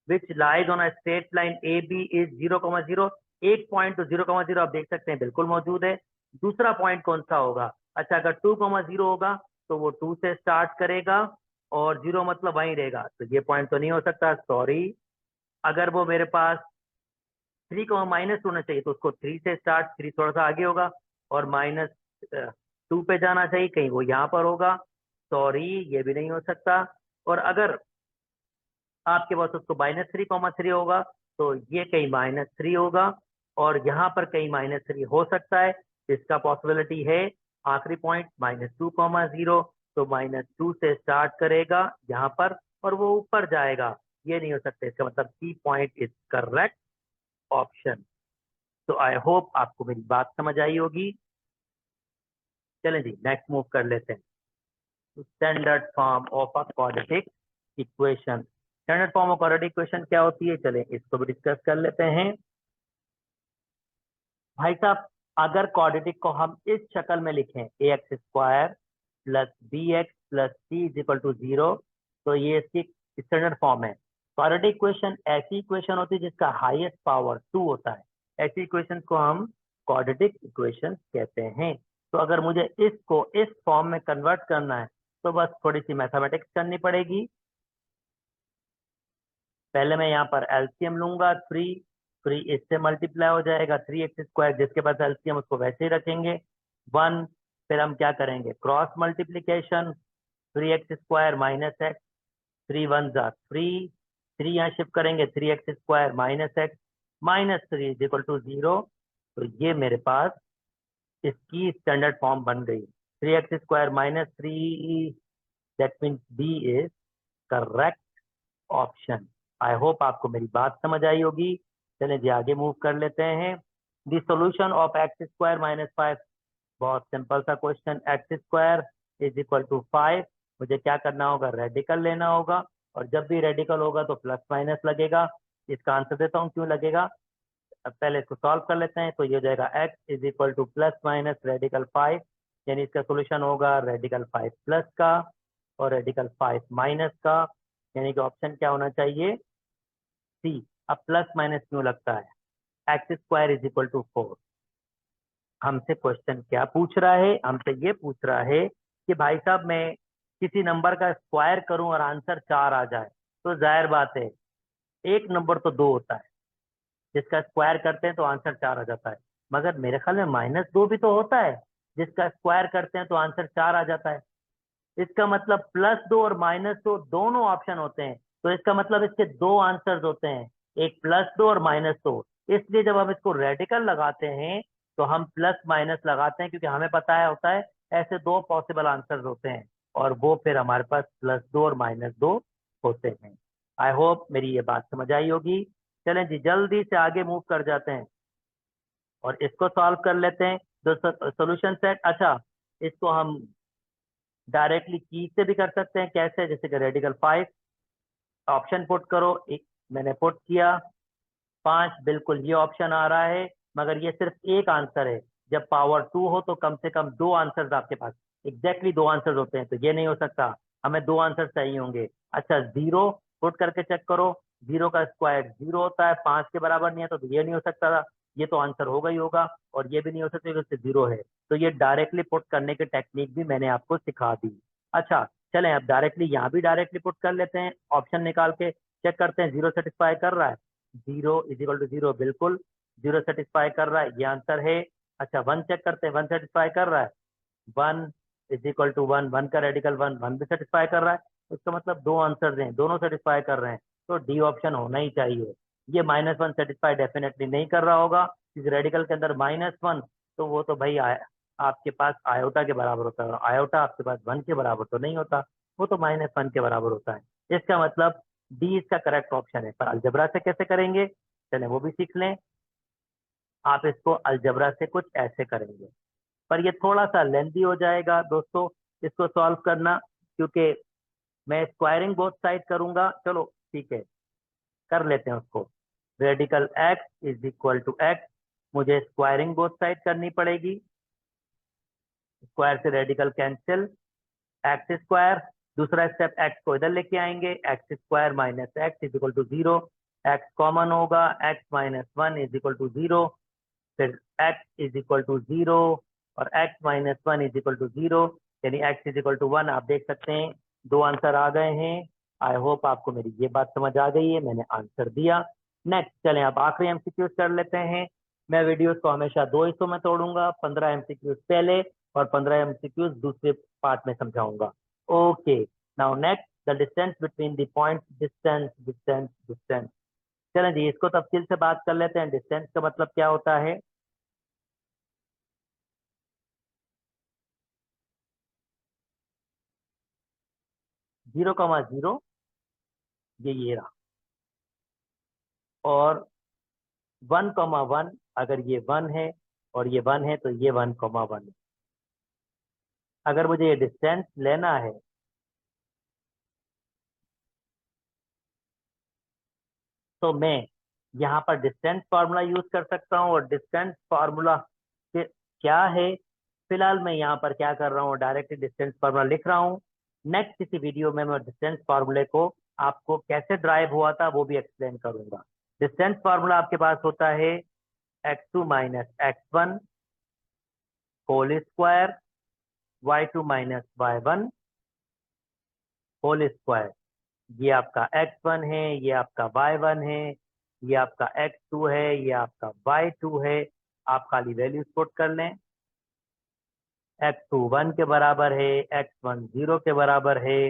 [SPEAKER 1] which lies on a straight line A B is 0,0। एक पॉइंट तो 0,0 आप देख सकते हैं बिल्कुल मौजूद है। दूसरा पॉइंट कौन सा होगा, अच्छा अगर 2,0 होगा तो वो 2 से स्टार्ट करेगा और 0 मतलब वहीं रहेगा, तो ये पॉइंट तो नहीं हो सकता, सॉरी। अगर वो मेरे पास 3 को माइनस होना चाहिए तो उसको 3 से स्टार्ट, 3 थोड़ा सा आगे होगा और -2 पे जाना चाहिए, कहीं वो यहाँ पर होगा, सॉरी ये भी नहीं हो सकता। और अगर आपके पास उसको -3,3 होगा तो ये कहीं -3 होगा और यहाँ पर कहीं -3 हो सकता है, इसका पॉसिबिलिटी है। आखिरी पॉइंट -2,0, तो -2 से स्टार्ट करेगा यहाँ पर और वो ऊपर जाएगा, ये नहीं हो सकता। इसका मतलब C point is correct option. तो आई होप आपको मेरी बात समझ आई होगी। चलें जी नेक्स्ट मूव कर लेते हैं। Standard form of a quadratic equation. Standard form of quadratic equation क्या होती है, चलें इसको भी डिस्कस कर लेते हैं। भाई साहब अगर क्वाड्रेटिक को हम इस शक्ल में लिखें ax² plus bx plus c is equal to 0, तो ये इसकी स्टैंडर्ड फॉर्म है। क्वाड्रेटिक इक्वेशन ऐसी इक्वेशन होती है जिसका हाईएस्ट पावर 2 होता है, ऐसी इक्वेशन को हम क्वाड्रेटिक इक्वेशन कहते हैं। तो अगर मुझे इसको इस फॉर्म में कन्वर्ट करना है तो बस थोड़ी सी मैथमेटिक्स करनी पड़ेगी। पहले मैं यहाँ पर एलसीएम लूंगा, 3 इससे मल्टीप्लाई हो जाएगा, 3x², जिसके पास एलसीएम उसको वैसे ही रखेंगे 1। फिर हम क्या करेंगे, cross multiplication, 3x² minus x, 3 1 जा 3, 3 यहाँ शिफ्ट करेंगे, 3x² minus x minus 3 is equal to 0। तो ये मेरे पास इसकी स्टैंडर्ड फॉर्म बन गई, 3x² minus 3, that means B is correct option. I hope आपको मेरी बात समझ आई होगी। चलें जी आगे मूव कर लेते हैं। The solution of x² minus 5, बहुत सिंपल सा question, x² is equal to 5। मुझे क्या करना होगा, रेडिकल लेना होगा, और जब भी रेडिकल होगा तो प्लस माइनस लगेगा। इसका आंसर देता हूँ क्यों लगेगा। अब पहले इसको सॉल्व कर लेते हैं, तो ये हो जाएगा x is equal two plus minus radical 5, यानी इसका सोल्यूशन होगा रेडिकल 5 प्लस का और रेडिकल 5 माइनस का, यानी कि ऑप्शन क्या होना चाहिए, सी। अब प्लस माइनस क्यों लगता है, x² इज इक्वल टू 4। हमसे क्वेश्चन क्या पूछ रहा है, हमसे ये पूछ रहा है कि भाई साहब मैं किसी नंबर का स्क्वायर करूं और आंसर 4 आ जाए, तो जाहिर बात है एक नंबर तो 2 होता है, जिसका स्क्वायर करते हैं तो आंसर 4 आ जाता है। मगर मेरे ख्याल में -2 भी तो होता है, जिसका स्क्वायर करते हैं तो आंसर 4 आ जाता है। इसका मतलब +2 और -2 दोनों ऑप्शन होते हैं, तो इसका मतलब इसके 2 आंसर्स होते हैं, एक +2 और -2। इसलिए जब हम इसको रेडिकल लगाते हैं तो हम प्लस माइनस लगाते हैं क्योंकि हमें पता है होता है ऐसे दो पॉसिबल आंसर्स होते हैं और वो फिर हमारे पास +2 और -2 होते हैं। आई होप मेरी ये बात समझ आई होगी। चलें जी जल्दी से आगे मूव कर जाते हैं और इसको सॉल्व कर लेते हैं। सोल्यूशन सेट, अच्छा इसको हम डायरेक्टली की से भी कर सकते हैं। कैसे? जैसे कि रेडिकल 5 ऑप्शन पुट करो, एक मैंने पुट किया 5, बिल्कुल ये ऑप्शन आ रहा है मगर ये सिर्फ एक आंसर है। जब पावर 2 हो तो कम से कम 2 आंसर्स आपके पास, एग्जैक्टली 2 आंसर्स होते हैं, तो ये नहीं हो सकता, हमें 2 आंसर चाहिए होंगे। अच्छा 0 पुट करके चेक करो, 0 का स्क्वायर 0 होता है, 5 के बराबर नहीं है तो ये नहीं हो सकता था, ये तो आंसर होगा ही होगा, और ये भी नहीं हो सकता क्योंकि 0 है। तो ये डायरेक्टली पुट करने की टेक्निक भी मैंने आपको सिखा दी। अच्छा चलें अब डायरेक्टली यहाँ भी डायरेक्टली पुट कर लेते हैं, ऑप्शन निकाल के चेक करते हैं 0 सेटिस्फाई कर रहा है, 0 इजिकल टू 0, बिल्कुल 0 सेटिस्फाई कर रहा है, ये आंसर है। अच्छा 1 चेक करते हैं, 1 सेटिस्फाई कर रहा है, 1 इजिकल टू 1, 1 का रेडिकल 1, 1 भी सेटिस्फाई कर रहा है, इसका मतलब 2 आंसर हैं, दोनों सेटिस्फाई कर रहे हैं, तो डी ऑप्शन होना ही चाहिए। ये -1 सेटिस्फाई डेफिनेटली नहीं कर रहा होगा क्योंकि रेडिकल के अंदर -1, तो वो तो भाई आपके पास आयोटा के बराबर होता है, आयोटा आपके पास 1 के बराबर तो नहीं होता, वो तो -1 के बराबर होता है। इसका मतलब डी इसका करेक्ट ऑप्शन है। पर अलजबरा से कैसे करेंगे, चलें वो भी सीख लें। आप इसको अलजबरा से कुछ ऐसे करेंगे, पर ये थोड़ा सा लेंथी हो जाएगा दोस्तों इसको सॉल्व करना, क्योंकि मैं स्क्वायरिंग बोथ साइड करूंगा। चलो ठीक है कर लेते हैं उसको। Radical x is equal to x, मुझे स्क्वायरिंग बोथ साइड करनी पड़ेगी, स्क्वायर से रेडिकल कैंसिल, एक्स स्क्वायर, दूसरा स्टेप एक्स को इधर लेके आएंगे, x square minus x is equal to 0, x common होगा, एक्स -1 इज इक्वल टू 0, फिर x इज इक्वल टू 0 और x -1 इज इक्वल टू 0, यानी x इज इक्वल टू 1। आप देख सकते हैं 2 आंसर आ गए हैं। आई होप आपको मेरी ये बात समझ आ गई है, मैंने आंसर दिया। नेक्स्ट चलें अब आखिरी एमसीक्यूज कर लेते हैं। मैं वीडियोस को हमेशा 2 हिस्सों में तोड़ूंगा, 15 एमसीक्यूज पहले और 15 एमसीक्यूज दूसरे पार्ट में समझाऊंगा। Okay, now next the distance between the point, distance distance distance. चलें जी इसको तफसील से बात कर लेते हैं। डिस्टेंस का मतलब क्या होता है? 0,0 ये रहा, और 1,1 अगर ये 1 है और ये 1 है तो ये 1,1 है। अगर मुझे ये डिस्टेंस लेना है तो मैं यहाँ पर डिस्टेंस फार्मूला यूज कर सकता हूँ, और डिस्टेंस फार्मूला क्या है, फिलहाल मैं यहाँ पर क्या कर रहा हूँ, डायरेक्ट डिस्टेंस फार्मूला लिख रहा हूँ। नेक्स्ट किसी वीडियो में मैं डिस्टेंस फार्मूले को आपको कैसे ड्राइव हुआ था वो भी एक्सप्लेन करूंगा। डिस्टेंस फार्मूला आपके पास होता है x2 - x1 whole square, y2 - y1 whole square. ये आपका x1 है, ये आपका y1 है, ये आपका x2 है, ये आपका y2 है। आप खाली वैल्यूज पुट कर लें, x2 1 के बराबर है, x1 0 के बराबर है,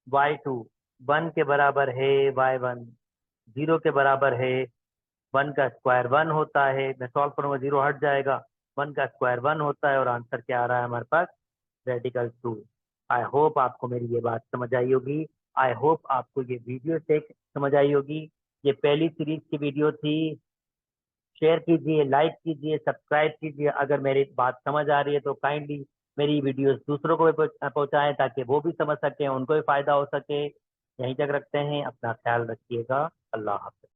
[SPEAKER 1] y2 1 के बराबर है, y1 0 के बराबर है। 1 का स्क्वायर 1 होता है, मैं सॉल्व करूंगा 0 हट जाएगा, 1 का स्क्वायर 1 होता है, और आंसर क्या आ रहा है हमारे पास, रेडिकल 2। आई होप आपको मेरी ये बात समझ आई होगी, आई होप आपको ये वीडियो से समझ आई होगी। ये पहली सीरीज की वीडियो थी। शेयर कीजिए, लाइक कीजिए, सब्सक्राइब कीजिए। अगर मेरी बात समझ आ रही है तो काइंडली मेरी वीडियोस दूसरों को भी पहुंचाएं ताकि वो भी समझ सकें, उनको भी फायदा हो सके। यहीं तक रखते हैं, अपना ख्याल रखिएगा। अल्लाह हाफ़िज़।